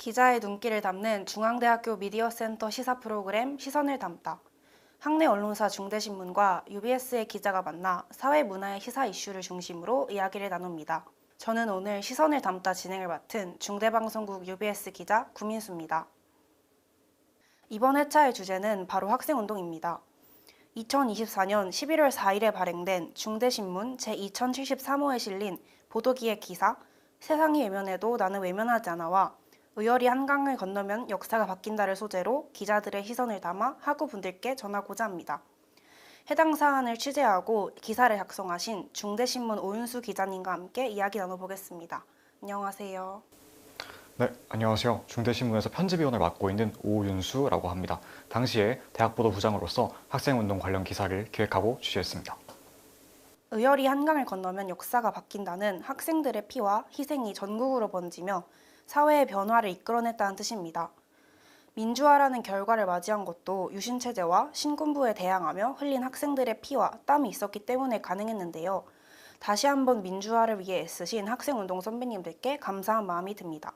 기자의 눈길을 담는 중앙대학교 미디어센터 시사 프로그램 시선을 담다. 학내 언론사 중대신문과 UBS의 기자가 만나 사회 문화의 시사 이슈를 중심으로 이야기를 나눕니다. 저는 오늘 시선을 담다 진행을 맡은 중대방송국 UBS 기자 구민수입니다. 이번 회차의 주제는 바로 학생운동입니다. 2024년 11월 4일에 발행된 중대신문 제2073호에 실린 보도기획 기사 세상이 외면해도 나는 외면하지 않아와 의열이 한강을 건너면 역사가 바뀐다를 소재로 기자들의 시선을 담아 학우분들께 전하고자 합니다. 해당 사안을 취재하고 기사를 작성하신 중대신문 오윤수 기자님과 함께 이야기 나눠보겠습니다. 안녕하세요. 네, 안녕하세요. 중대신문에서 편집위원을 맡고 있는 오윤수라고 합니다. 당시에 대학보도 부장으로서 학생운동 관련 기사를 기획하고 취재했습니다. 의열이 한강을 건너면 역사가 바뀐다는 학생들의 피와 희생이 전국으로 번지며 사회의 변화를 이끌어냈다는 뜻입니다. 민주화라는 결과를 맞이한 것도 유신체제와 신군부에 대항하며 흘린 학생들의 피와 땀이 있었기 때문에 가능했는데요. 다시 한번 민주화를 위해 애쓰신 학생운동 선배님들께 감사한 마음이 듭니다.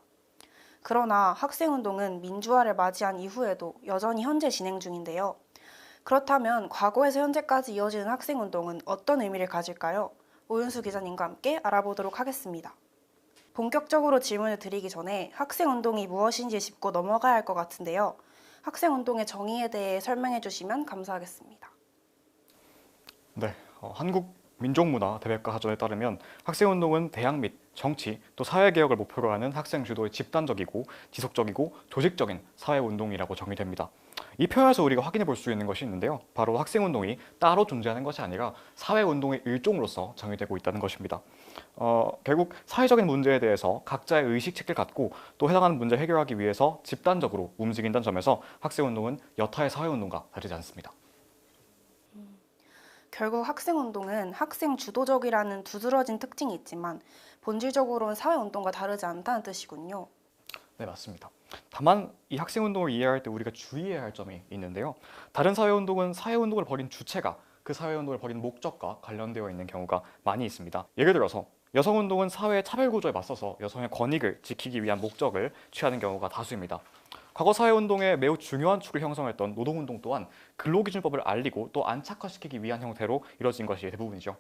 그러나 학생운동은 민주화를 맞이한 이후에도 여전히 현재 진행 중인데요. 그렇다면 과거에서 현재까지 이어지는 학생운동은 어떤 의미를 가질까요? 오윤수 기자님과 함께 알아보도록 하겠습니다. 본격적으로 질문을 드리기 전에 학생운동이 무엇인지 짚고 넘어가야 할 것 같은데요. 학생운동의 정의에 대해 설명해 주시면 감사하겠습니다. 네, 한국민족문화 대백과 사전에 따르면 학생운동은 대학 및 정치 또 사회개혁을 목표로 하는 학생 주도의 집단적이고 지속적이고 조직적인 사회운동이라고 정의됩니다. 이 표현에서 우리가 확인해 볼 수 있는 것이 있는데요. 바로 학생운동이 따로 존재하는 것이 아니라 사회운동의 일종으로서 정의되고 있다는 것입니다. 결국 사회적인 문제에 대해서 각자의 의식체계를 갖고 또 해당하는 문제를 해결하기 위해서 집단적으로 움직인다는 점에서 학생운동은 여타의 사회운동과 다르지 않습니다. 결국 학생운동은 학생 주도적이라는 두드러진 특징이 있지만 본질적으로는 사회운동과 다르지 않다는 뜻이군요. 네, 맞습니다. 다만 이 학생운동을 이해할 때 우리가 주의해야 할 점이 있는데요. 다른 사회운동은 사회운동을 벌인 주체가 그 사회운동을 벌인 목적과 관련되어 있는 경우가 많이 있습니다. 예를 들어서 여성운동은 사회의 차별구조에 맞서서 여성의 권익을 지키기 위한 목적을 취하는 경우가 다수입니다. 과거 사회운동의 매우 중요한 축을 형성했던 노동운동 또한 근로기준법을 알리고 또 안착화시키기 위한 형태로 이뤄진 것이 대부분이죠.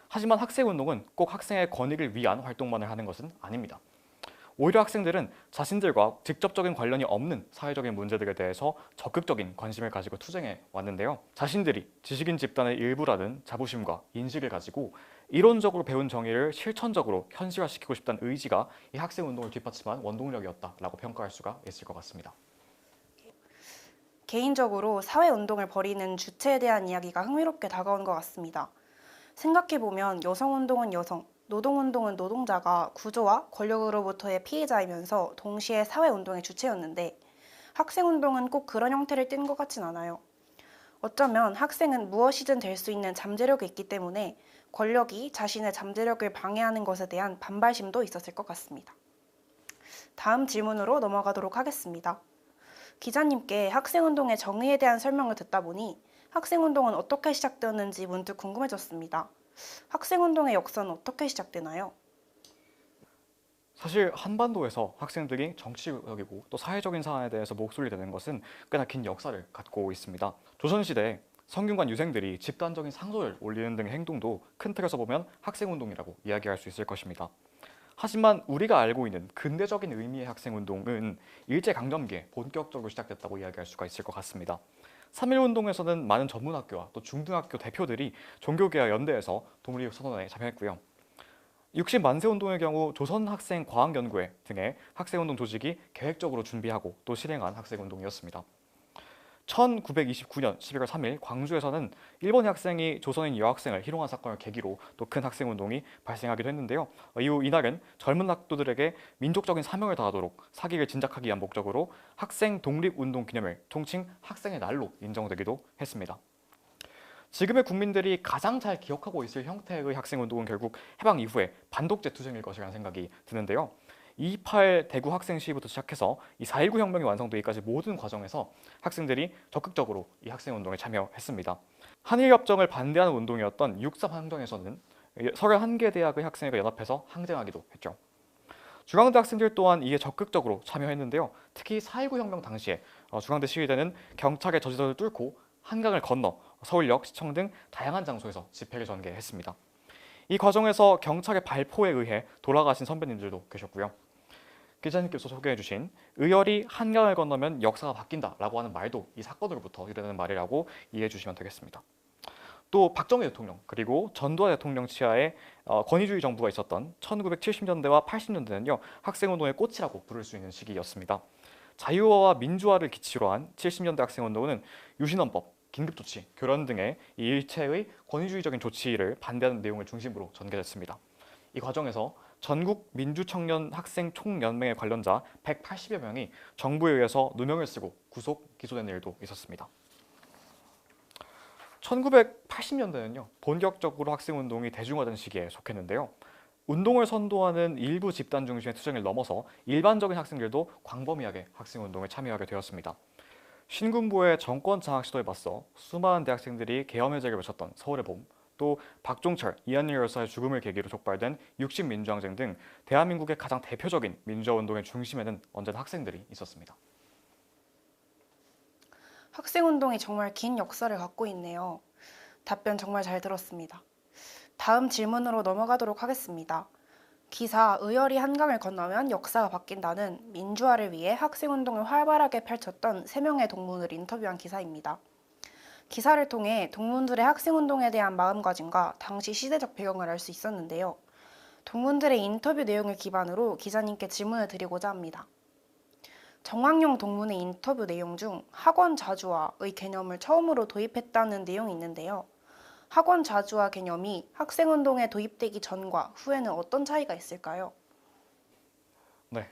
하지만 학생운동은 꼭 학생의 권익을 위한 활동만을 하는 것은 아닙니다. 오히려 학생들은 자신들과 직접적인 관련이 없는 사회적인 문제들에 대해서 적극적인 관심을 가지고 투쟁해 왔는데요. 자신들이 지식인 집단의 일부라는 자부심과 인식을 가지고 이론적으로 배운 정의를 실천적으로 현실화시키고 싶다는 의지가 이 학생운동을 뒷받침한 원동력이었다라고 평가할 수가 있을 것 같습니다. 개인적으로 사회운동을 벌이는 주체에 대한 이야기가 흥미롭게 다가온 것 같습니다. 생각해보면 여성운동은 여성, 노동운동은 노동자가 구조와 권력으로부터의 피해자이면서 동시에 사회운동의 주체였는데 학생운동은 꼭 그런 형태를 띈 것 같진 않아요. 어쩌면 학생은 무엇이든 될 수 있는 잠재력이 있기 때문에 권력이 자신의 잠재력을 방해하는 것에 대한 반발심도 있었을 것 같습니다. 다음 질문으로 넘어가도록 하겠습니다. 기자님께 학생운동의 정의에 대한 설명을 듣다 보니 학생운동은 어떻게 시작되었는지 문득 궁금해졌습니다. 학생운동의 역사는 어떻게 시작되나요? 사실 한반도에서 학생들이 정치적이고 또 사회적인 사안에 대해서 목소리를 내는 것은 꽤나 긴 역사를 갖고 있습니다. 조선시대에 성균관 유생들이 집단적인 상소를 올리는 등의 행동도 큰 틀에서 보면 학생운동이라고 이야기할 수 있을 것입니다. 하지만 우리가 알고 있는 근대적인 의미의 학생운동은 일제강점기에 본격적으로 시작됐다고 이야기할 수가 있을 것 같습니다. 3.1운동에서는 많은 전문학교와 또 중등학교 대표들이 종교개혁 연대에서 독립선언에 참여했고요. 60만세운동의 경우 조선학생과학연구회 등의 학생운동 조직이 계획적으로 준비하고 또 실행한 학생운동이었습니다. 1929년 11월 3일 광주에서는 일본인 학생이 조선인 여학생을 희롱한 사건을 계기로 또 큰 학생운동이 발생하기도 했는데요. 이후 이날은 젊은 학도들에게 민족적인 사명을 다하도록 사기를 진작하기 위한 목적으로 학생 독립운동 기념일, 통칭 학생의 날로 인정되기도 했습니다. 지금의 국민들이 가장 잘 기억하고 있을 형태의 학생운동은 결국 해방 이후에 반독재 투쟁일 것이라는 생각이 드는데요. 2.28 대구 학생 시위부터 시작해서 이 4.19 혁명이 완성되기까지 모든 과정에서 학생들이 적극적으로 이 학생운동에 참여했습니다. 한일협정을 반대하는 운동이었던 6.3 항정에서는 31개 대학의 학생회가 연합해서 항쟁하기도 했죠. 중앙대 학생들 또한 이에 적극적으로 참여했는데요. 특히 4.19 혁명 당시에 중앙대 시위대는 경찰의 저지선을 뚫고 한강을 건너 서울역, 시청 등 다양한 장소에서 집회를 전개했습니다. 이 과정에서 경찰의 발포에 의해 돌아가신 선배님들도 계셨고요. 기자님께서 소개해주신 의열이 한강을 건너면 역사가 바뀐다라고 하는 말도 이 사건으로부터 유래되는 말이라고 이해해 주시면 되겠습니다. 또 박정희 대통령 그리고 전두환 대통령 치하에 권위주의 정부가 있었던 1970년대와 80년대는요 학생운동의 꽃이라고 부를 수 있는 시기였습니다. 자유화와 민주화를 기치로 한 70년대 학생운동은 유신헌법, 긴급조치, 교련 등의 이 일체의 권위주의적인 조치를 반대하는 내용을 중심으로 전개됐습니다. 이 과정에서 전국 민주청년 학생 총연맹의 관련자 180여 명이 정부에 의해서 누명을 쓰고 구속, 기소된 일도 있었습니다. 1980년대는요 본격적으로 학생운동이 대중화된 시기에 속했는데요. 운동을 선도하는 일부 집단 중심의 투쟁을 넘어서 일반적인 학생들도 광범위하게 학생운동에 참여하게 되었습니다. 신군부의 정권 장악 시도에 맞서 수많은 대학생들이 계엄해제를 외쳤던 서울의 봄, 또 박종철, 이한일 열사의 죽음을 계기로 촉발된 60 민주항쟁 등 대한민국의 가장 대표적인 민주화 운동의 중심에는 언제나 학생들이 있었습니다. 학생운동이 정말 긴 역사를 갖고 있네요. 답변 정말 잘 들었습니다. 다음 질문으로 넘어가도록 하겠습니다. 기사 의열이 한강을 건너면 역사가 바뀐다는 민주화를 위해 학생운동을 활발하게 펼쳤던 3명의 동문을 인터뷰한 기사입니다. 기사를 통해 동문들의 학생운동에 대한 마음가짐과 당시 시대적 배경을 알 수 있었는데요. 동문들의 인터뷰 내용을 기반으로 기자님께 질문을 드리고자 합니다. 정황용 동문의 인터뷰 내용 중 학원 자주화의 개념을 처음으로 도입했다는 내용이 있는데요. 학원 자주화 개념이 학생운동에 도입되기 전과 후에는 어떤 차이가 있을까요? 네,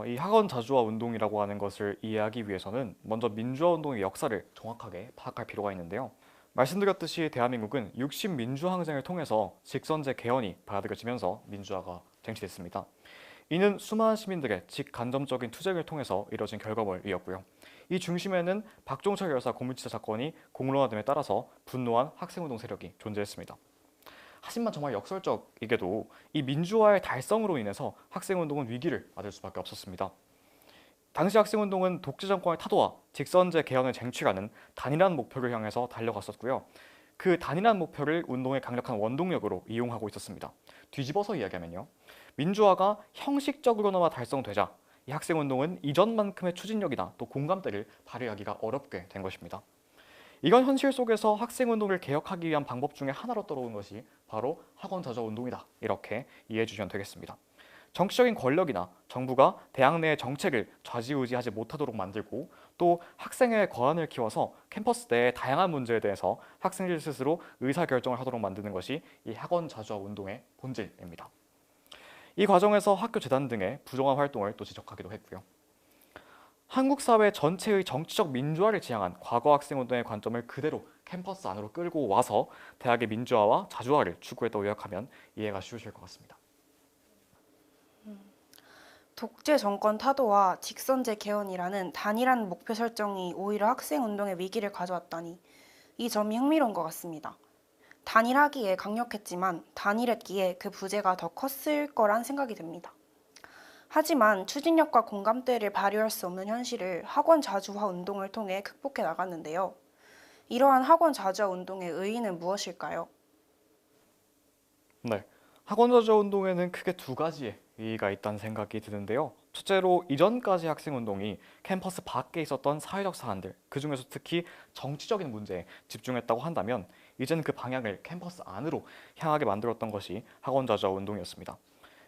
이 학원 자주화 운동이라고 하는 것을 이해하기 위해서는 먼저 민주화 운동의 역사를 정확하게 파악할 필요가 있는데요. 말씀드렸듯이 대한민국은 60 민주항쟁을 통해서 직선제 개헌이 받아들여지면서 민주화가 쟁취됐습니다. 이는 수많은 시민들의 직간접적인 투쟁을 통해서 이뤄진 결과물이었고요. 이 중심에는 박종철 열사 고물치사 사건이 공론화됨에 따라서 분노한 학생운동 세력이 존재했습니다. 하지만 정말 역설적이게도 이 민주화의 달성으로 인해서 학생운동은 위기를 맞을 수밖에 없었습니다. 당시 학생운동은 독재 정권의 타도와 직선제 개헌을 쟁취하는 단일한 목표를 향해서 달려갔었고요. 그 단일한 목표를 운동의 강력한 원동력으로 이용하고 있었습니다. 뒤집어서 이야기하면요. 민주화가 형식적으로나마 달성되자 이 학생운동은 이전만큼의 추진력이나 또 공감대를 발휘하기가 어렵게 된 것입니다. 이건 현실 속에서 학생운동을 개혁하기 위한 방법 중에 하나로 떠오른 것이 바로 학원 자주화 운동이다. 이렇게 이해해 주시면 되겠습니다. 정치적인 권력이나 정부가 대학 내의 정책을 좌지우지하지 못하도록 만들고 또 학생의 권한을 키워서 캠퍼스 내의 다양한 문제에 대해서 학생들 스스로 의사결정을 하도록 만드는 것이 이 학원 자주화 운동의 본질입니다. 이 과정에서 학교 재단 등의 부정한 활동을 또 지적하기도 했고요. 한국 사회 전체의 정치적 민주화를 지향한 과거 학생운동의 관점을 그대로 캠퍼스 안으로 끌고 와서 대학의 민주화와 자주화를 추구했다고 요약하면 이해가 쉬우실 것 같습니다. 독재 정권 타도와 직선제 개헌이라는 단일한 목표 설정이 오히려 학생운동의 위기를 가져왔다니 이 점이 흥미로운 것 같습니다. 단일하기에 강력했지만 단일했기에 그 부재가 더 컸을 거란 생각이 듭니다. 하지만 추진력과 공감대를 발휘할 수 없는 현실을 학원 자주화 운동을 통해 극복해 나갔는데요. 이러한 학원 자주화 운동의 의의는 무엇일까요? 네, 학원 자주화 운동에는 크게 두 가지의 의의가 있다는 생각이 드는데요. 첫째로 이전까지 학생운동이 캠퍼스 밖에 있었던 사회적 사안들, 그중에서 특히 정치적인 문제에 집중했다고 한다면 이제는 그 방향을 캠퍼스 안으로 향하게 만들었던 것이 학원 자주화 운동이었습니다.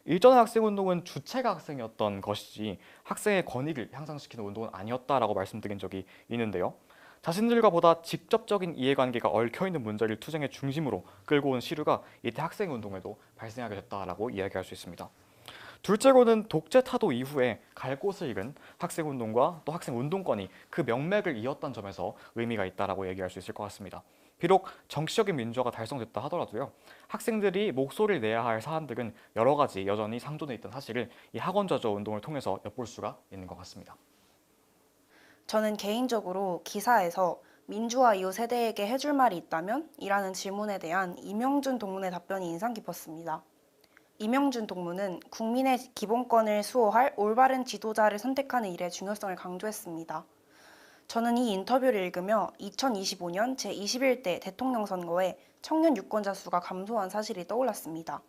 일전의 학생운동은 주체가 학생이었던 것이지 학생의 권익을 향상시키는 운동은 아니었다라고 말씀드린 적이 있는데요. 자신들과 보다 직접적인 이해관계가 얽혀있는 문제를 투쟁의 중심으로 끌고 온 시류가 이때 학생운동에도 발생하게 됐다라고 이야기할 수 있습니다. 둘째로는 독재 타도 이후에 갈 곳을 잃은 학생운동과 또 학생운동권이 그 명맥을 이었던 점에서 의미가 있다라고 얘기할 수 있을 것 같습니다. 비록 정치적인 민주화가 달성됐다 하더라도요. 학생들이 목소리를 내야 할 사안들은 여러 가지 여전히 상존해 있던 사실을 이 학원 자주화 운동을 통해서 엿볼 수가 있는 것 같습니다. 저는 개인적으로 기사에서 민주화 이후 세대에게 해줄 말이 있다면? 이라는 질문에 대한 이명준 동문의 답변이 인상 깊었습니다. 이명준 동무는 국민의 기본권을 수호할 올바른 지도자를 선택하는 일의 중요성을 강조했습니다. 저는 이 인터뷰를 읽으며 2025년 제21대 대통령 선거에 청년 유권자 수가 감소한 사실이 떠올랐습니다.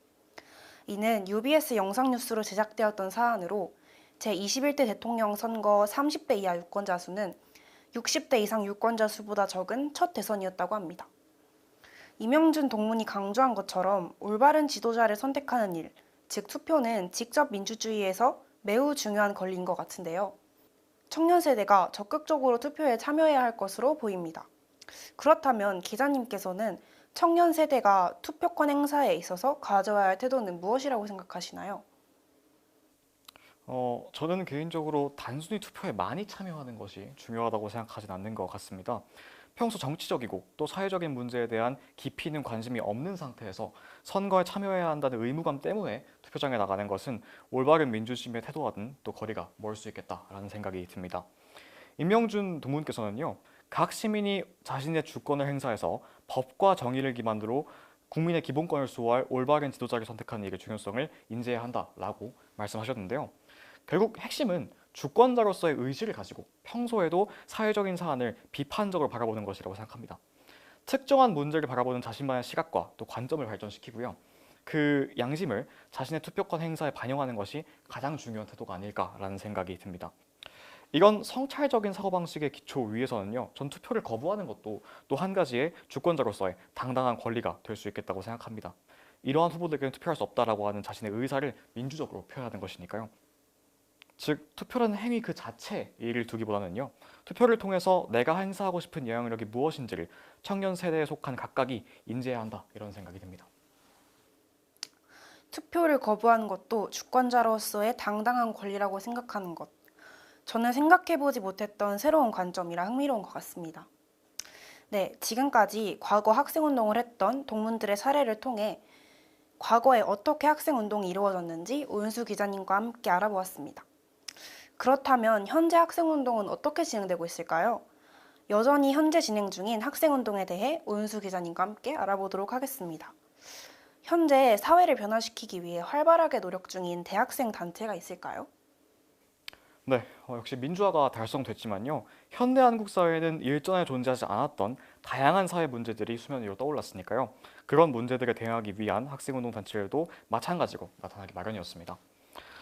이는 UBS 영상뉴스로 제작되었던 사안으로 제21대 대통령 선거 30대 이하 유권자 수는 60대 이상 유권자 수보다 적은 첫 대선이었다고 합니다. 이명준 동문이 강조한 것처럼 올바른 지도자를 선택하는 일, 즉 투표는 직접 민주주의에서 매우 중요한 권리인 것 같은데요. 청년 세대가 적극적으로 투표에 참여해야 할 것으로 보입니다. 그렇다면 기자님께서는 청년 세대가 투표권 행사에 있어서 가져야 할 태도는 무엇이라고 생각하시나요? 저는 개인적으로 단순히 투표에 많이 참여하는 것이 중요하다고 생각하진 않는 것 같습니다. 평소 정치적이고 또 사회적인 문제에 대한 깊이 있는 관심이 없는 상태에서 선거에 참여해야 한다는 의무감 때문에 투표장에 나가는 것은 올바른 민주주의의 태도와는 또 거리가 멀 수 있겠다라는 생각이 듭니다. 임명준 동문께서는요, 각 시민이 자신의 주권을 행사해서 법과 정의를 기반으로 국민의 기본권을 수호할 올바른 지도자를 선택하는 일의 중요성을 인지해야 한다라고 말씀하셨는데요. 결국 핵심은 주권자로서의 의지를 가지고 평소에도 사회적인 사안을 비판적으로 바라보는 것이라고 생각합니다. 특정한 문제를 바라보는 자신만의 시각과 또 관점을 발전시키고요. 그 양심을 자신의 투표권 행사에 반영하는 것이 가장 중요한 태도가 아닐까라는 생각이 듭니다. 이런 성찰적인 사고방식의 기초 위에서는요, 전 투표를 거부하는 것도 또 한 가지의 주권자로서의 당당한 권리가 될 수 있겠다고 생각합니다. 이러한 후보들에게는 투표할 수 없다라고 하는 자신의 의사를 민주적으로 표현하는 것이니까요. 즉, 투표라는 행위 그 자체에 의의를 두기보다는요, 투표를 통해서 내가 행사하고 싶은 영향력이 무엇인지를 청년 세대에 속한 각각이 인지해야 한다, 이런 생각이 듭니다. 투표를 거부하는 것도 주권자로서의 당당한 권리라고 생각하는 것. 저는 생각해보지 못했던 새로운 관점이라 흥미로운 것 같습니다. 네, 지금까지 과거 학생운동을 했던 동문들의 사례를 통해 과거에 어떻게 학생운동이 이루어졌는지 오윤수 기자님과 함께 알아보았습니다. 그렇다면 현재 학생운동은 어떻게 진행되고 있을까요? 여전히 현재 진행 중인 학생운동에 대해 오윤수 기자님과 함께 알아보도록 하겠습니다. 현재 사회를 변화시키기 위해 활발하게 노력 중인 대학생 단체가 있을까요? 네, 역시 민주화가 달성됐지만요, 현대 한국 사회에는 일전에 존재하지 않았던 다양한 사회 문제들이 수면 위로 떠올랐으니까요. 그런 문제들에 대응하기 위한 학생운동 단체들도 마찬가지로 나타나기 마련이었습니다.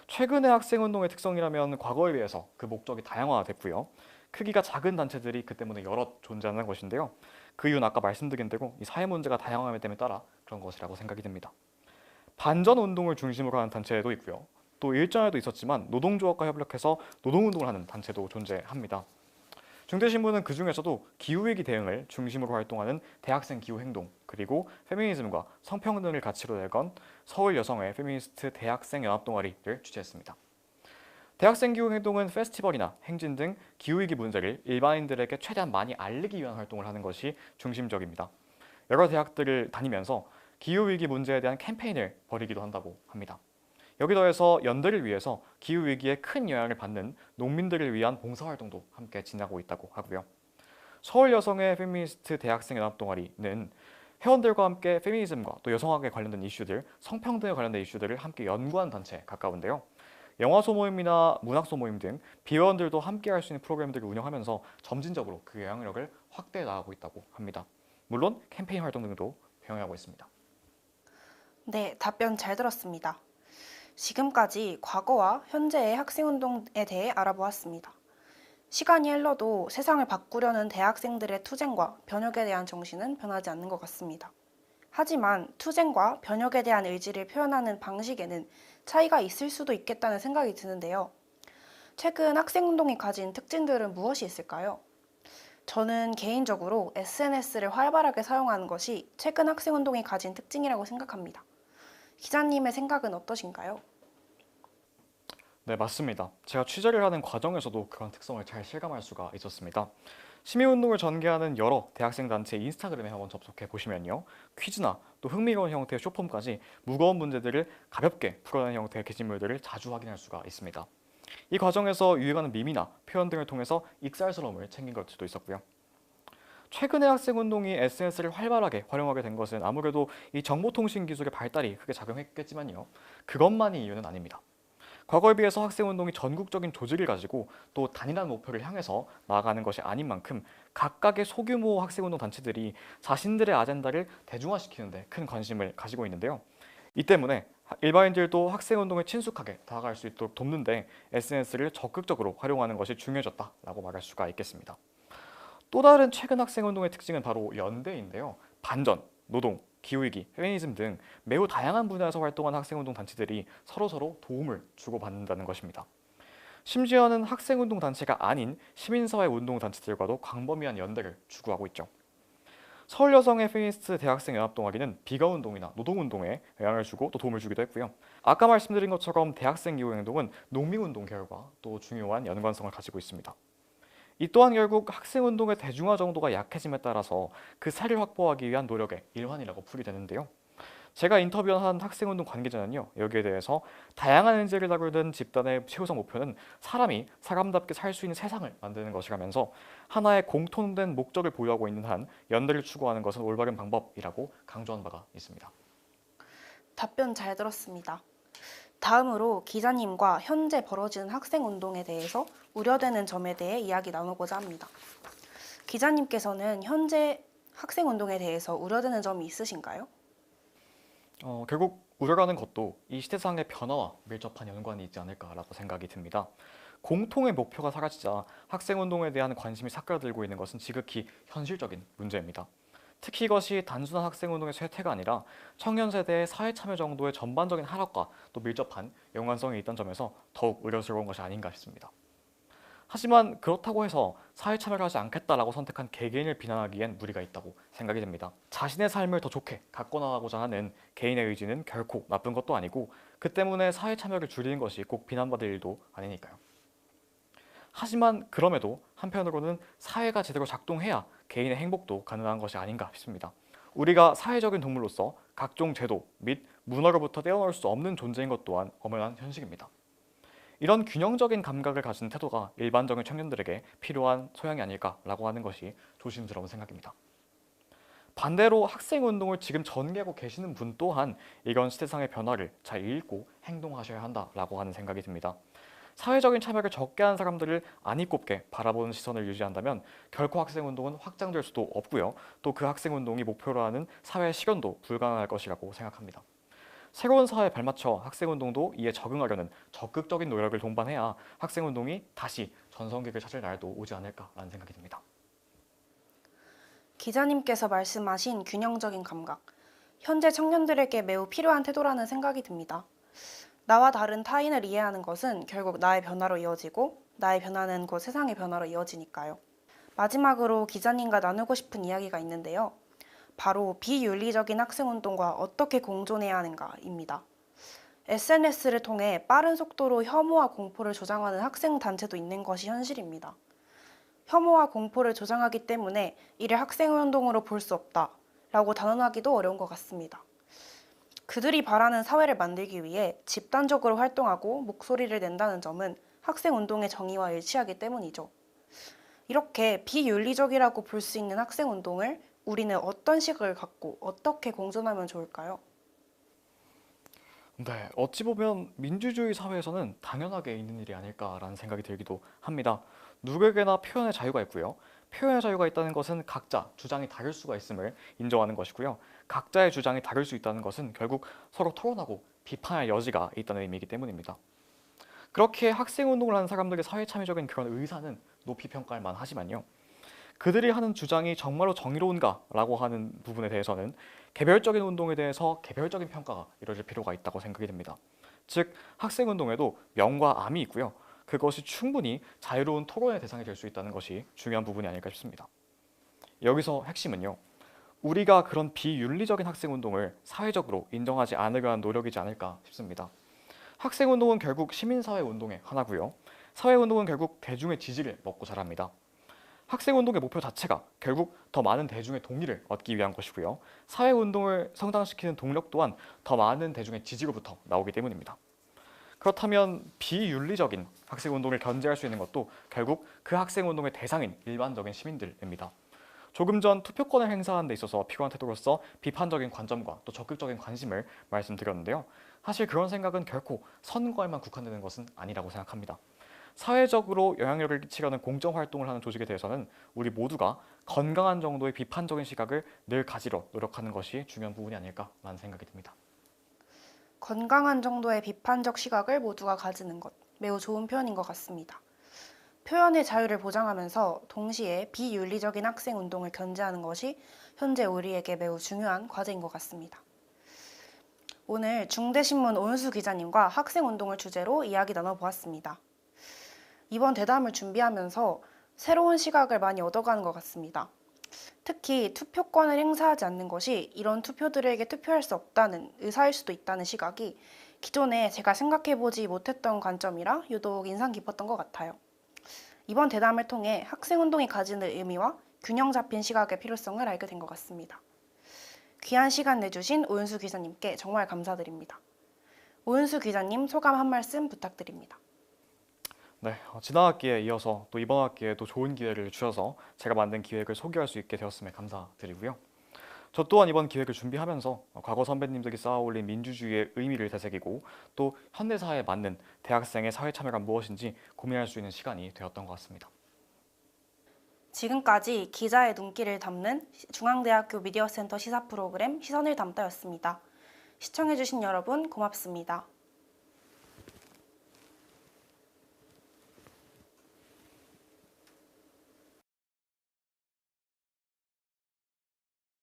최근의 학생운동의 특성이라면 과거에 비해서 그 목적이 다양화됐고요. 크기가 작은 단체들이 그 때문에 여럿 존재하는 것인데요. 그 이유는 아까 말씀드린 대로 이 사회 문제가 다양함에 따라 그런 것이라고 생각이 듭니다. 반전 운동을 중심으로 하는 단체도 있고요. 또 일전에도 있었지만 노동조합과 협력해서 노동운동을 하는 단체도 존재합니다. 중대신문은 그 중에서도 기후위기 대응을 중심으로 활동하는 대학생 기후행동, 그리고 페미니즘과 성평등을 가치로 내건 서울 여성의 페미니스트 대학생 연합동아리를 주최했습니다. 대학생 기후행동은 페스티벌이나 행진 등 기후위기 문제를 일반인들에게 최대한 많이 알리기 위한 활동을 하는 것이 중심적입니다. 여러 대학들을 다니면서 기후위기 문제에 대한 캠페인을 벌이기도 한다고 합니다. 여기 더해서 연대를 위해서 기후위기에 큰 영향을 받는 농민들을 위한 봉사활동도 함께 진행하고 있다고 하고요. 서울 여성의 페미니스트 대학생 연합동아리는 회원들과 함께 페미니즘과 또 여성학에 관련된 이슈들, 성평등에 관련된 이슈들을 함께 연구하는 단체에 가까운데요. 영화 소모임이나 문학 소모임 등 비회원들도 함께 할 수 있는 프로그램들을 운영하면서 점진적으로 그 영향력을 확대해 나가고 있다고 합니다. 물론 캠페인 활동 등도 병행하고 있습니다. 네, 답변 잘 들었습니다. 지금까지 과거와 현재의 학생운동에 대해 알아보았습니다. 시간이 흘러도 세상을 바꾸려는 대학생들의 투쟁과 변혁에 대한 정신은 변하지 않는 것 같습니다. 하지만 투쟁과 변혁에 대한 의지를 표현하는 방식에는 차이가 있을 수도 있겠다는 생각이 드는데요. 최근 학생운동이 가진 특징들은 무엇이 있을까요? 저는 개인적으로 SNS를 활발하게 사용하는 것이 최근 학생운동이 가진 특징이라고 생각합니다. 기자님의 생각은 어떠신가요? 네, 맞습니다. 제가 취재를 하는 과정에서도 그런 특성을 잘 실감할 수가 있었습니다. 시민운동을 전개하는 여러 대학생 단체 인스타그램에 한번 접속해 보시면요. 퀴즈나 또 흥미로운 형태의 쇼폼까지 무거운 문제들을 가볍게 풀어내는 형태의 게시물들을 자주 확인할 수가 있습니다. 이 과정에서 유행하는 밈이나 표현 등을 통해서 익살스러움을 챙긴 것도 있었고요. 최근에 학생운동이 SNS를 활발하게 활용하게 된 것은 아무래도 이 정보통신 기술의 발달이 크게 작용했겠지만요. 그것만이 이유는 아닙니다. 과거에 비해서 학생운동이 전국적인 조직을 가지고 또 단일한 목표를 향해서 나아가는 것이 아닌 만큼 각각의 소규모 학생운동 단체들이 자신들의 아젠다를 대중화시키는 데 큰 관심을 가지고 있는데요. 이 때문에 일반인들도 학생운동에 친숙하게 다가갈 수 있도록 돕는데 SNS를 적극적으로 활용하는 것이 중요해졌다라고 말할 수가 있겠습니다. 또 다른 최근 학생운동의 특징은 바로 연대인데요. 반전, 노동, 기후위기, 페미니즘 등 매우 다양한 분야에서 활동하는 학생운동 단체들이 서로서로 도움을 주고받는다는 것입니다. 심지어는 학생운동 단체가 아닌 시민사회 운동 단체들과도 광범위한 연대를 추구하고 있죠. 서울여성의 페미니스트 대학생연합동아리는 비가운동이나 노동운동에 영향을 주고 또 도움을 주기도 했고요. 아까 말씀드린 것처럼 대학생 기후행동은 농민운동 계열과 또 중요한 연관성을 가지고 있습니다. 이 또한 결국 학생운동의 대중화 정도가 약해짐에 따라서 그 사를 확보하기 위한 노력의 일환이라고 풀이 되는데요. 제가 인터뷰한 학생운동 관계자는요, 여기에 대해서 다양한 의제를 다루는 집단의 최우선 목표는 사람이 사람답게 살 수 있는 세상을 만드는 것이라면서 하나의 공통된 목적을 보유하고 있는 한 연대를 추구하는 것은 올바른 방법이라고 강조한 바가 있습니다. 답변 잘 들었습니다. 다음으로 기자님과 현재 벌어지는 학생운동에 대해서 우려되는 점에 대해 이야기 나누고자 합니다. 기자님께서는 현재 학생운동에 대해서 우려되는 점이 있으신가요? 결국 우려라는 것도 이 시대상의 변화와 밀접한 연관이 있지 않을까라고 생각이 듭니다. 공통의 목표가 사라지자 학생운동에 대한 관심이 사그라들고 있는 것은 지극히 현실적인 문제입니다. 특히 이것이 단순한 학생운동의 쇠퇴가 아니라 청년 세대의 사회 참여 정도의 전반적인 하락과 또 밀접한 연관성이 있다는 점에서 더욱 우려스러운 것이 아닌가 싶습니다. 하지만 그렇다고 해서 사회 참여를 하지 않겠다라고 선택한 개개인을 비난하기엔 무리가 있다고 생각이 됩니다. 자신의 삶을 더 좋게 가꿔나가고자 하는 개인의 의지는 결코 나쁜 것도 아니고 그 때문에 사회 참여를 줄이는 것이 꼭 비난받을 일도 아니니까요. 하지만 그럼에도 한편으로는 사회가 제대로 작동해야 개인의 행복도 가능한 것이 아닌가 싶습니다. 우리가 사회적인 동물로서 각종 제도 및 문화로부터 떼어놓을 수 없는 존재인 것 또한 엄연한 현실입니다. 이런 균형적인 감각을 가진 태도가 일반적인 청년들에게 필요한 소양이 아닐까라고 하는 것이 조심스러운 생각입니다. 반대로 학생운동을 지금 전개하고 계시는 분 또한 이런 시대상의 변화를 잘 읽고 행동하셔야 한다라고 하는 생각이 듭니다. 사회적인 참여를 적게 하는 사람들을 안입곱게 바라보는 시선을 유지한다면 결코 학생운동은 확장될 수도 없고요. 또 그 학생운동이 목표로 하는 사회 실현도 불가능할 것이라고 생각합니다. 새로운 사회에 발맞춰 학생운동도 이에 적응하려는 적극적인 노력을 동반해야 학생운동이 다시 전성기를 찾을 날도 오지 않을까라는 생각이 듭니다. 기자님께서 말씀하신 균형적인 감각, 현재 청년들에게 매우 필요한 태도라는 생각이 듭니다. 나와 다른 타인을 이해하는 것은 결국 나의 변화로 이어지고 나의 변화는 곧 세상의 변화로 이어지니까요. 마지막으로 기자님과 나누고 싶은 이야기가 있는데요. 바로 비윤리적인 학생운동과 어떻게 공존해야 하는가입니다. SNS를 통해 빠른 속도로 혐오와 공포를 조장하는 학생단체도 있는 것이 현실입니다. 혐오와 공포를 조장하기 때문에 이를 학생운동으로 볼 수 없다라고 단언하기도 어려운 것 같습니다. 그들이 바라는 사회를 만들기 위해 집단적으로 활동하고 목소리를 낸다는 점은 학생운동의 정의와 일치하기 때문이죠. 이렇게 비윤리적이라고 볼 수 있는 학생운동을 우리는 어떤 식을 갖고 어떻게 공존하면 좋을까요? 네, 어찌 보면 민주주의 사회에서는 당연하게 있는 일이 아닐까라는 생각이 들기도 합니다. 누구에게나 표현의 자유가 있고요. 표현의 자유가 있다는 것은 각자 주장이 다를 수가 있음을 인정하는 것이고요. 각자의 주장이 다를 수 있다는 것은 결국 서로 토론하고 비판할 여지가 있다는 의미이기 때문입니다. 그렇게 학생운동을 하는 사람들의 사회참여적인 그런 의사는 높이 평가할 만하지만요. 그들이 하는 주장이 정말로 정의로운가라고 하는 부분에 대해서는 개별적인 운동에 대해서 개별적인 평가가 이루어질 필요가 있다고 생각이 듭니다. 즉 학생운동에도 명과 암이 있고요. 그것이 충분히 자유로운 토론의 대상이 될 수 있다는 것이 중요한 부분이 아닐까 싶습니다. 여기서 핵심은요. 우리가 그런 비윤리적인 학생운동을 사회적으로 인정하지 않으려 한 노력이지 않을까 싶습니다. 학생운동은 결국 시민사회 운동의 하나고요. 사회운동은 결국 대중의 지지를 먹고 자랍니다. 학생운동의 목표 자체가 결국 더 많은 대중의 동의를 얻기 위한 것이고요. 사회운동을 성장시키는 동력 또한 더 많은 대중의 지지로부터 나오기 때문입니다. 그렇다면 비윤리적인 학생운동을 견제할 수 있는 것도 결국 그 학생운동의 대상인 일반적인 시민들입니다. 조금 전 투표권을 행사하는 데 있어서 필요한 태도로서 비판적인 관점과 또 적극적인 관심을 말씀드렸는데요. 사실 그런 생각은 결코 선거에만 국한되는 것은 아니라고 생각합니다. 사회적으로 영향력을 끼치려는 공정활동을 하는 조직에 대해서는 우리 모두가 건강한 정도의 비판적인 시각을 늘 가지러 노력하는 것이 중요한 부분이 아닐까라는 생각이 듭니다. 건강한 정도의 비판적 시각을 모두가 가지는 것, 매우 좋은 표현인 것 같습니다. 표현의 자유를 보장하면서 동시에 비윤리적인 학생 운동을 견제하는 것이 현재 우리에게 매우 중요한 과제인 것 같습니다. 오늘 중대신문 오은수 기자님과 학생 운동을 주제로 이야기 나눠보았습니다. 이번 대담을 준비하면서 새로운 시각을 많이 얻어가는 것 같습니다. 특히 투표권을 행사하지 않는 것이 이런 투표들에게 투표할 수 없다는 의사일 수도 있다는 시각이 기존에 제가 생각해보지 못했던 관점이라 유독 인상 깊었던 것 같아요. 이번 대담을 통해 학생운동이 가지는 의미와 균형 잡힌 시각의 필요성을 알게 된 것 같습니다. 귀한 시간 내주신 오은수 기자님께 정말 감사드립니다. 오은수 기자님 소감 한 말씀 부탁드립니다. 네, 지난 학기에 이어서 또 이번 학기에도 좋은 기회를 주셔서 제가 만든 기획을 소개할 수 있게 되었음에 감사드리고요. 저 또한 이번 기획을 준비하면서 과거 선배님들이 쌓아올린 민주주의의 의미를 되새기고 또 현대사회에 맞는 대학생의 사회 참여가 무엇인지 고민할 수 있는 시간이 되었던 것 같습니다. 지금까지 기자의 눈길을 담는 중앙대학교 미디어센터 시사 프로그램 시선을 담다였습니다. 시청해주신 여러분 고맙습니다.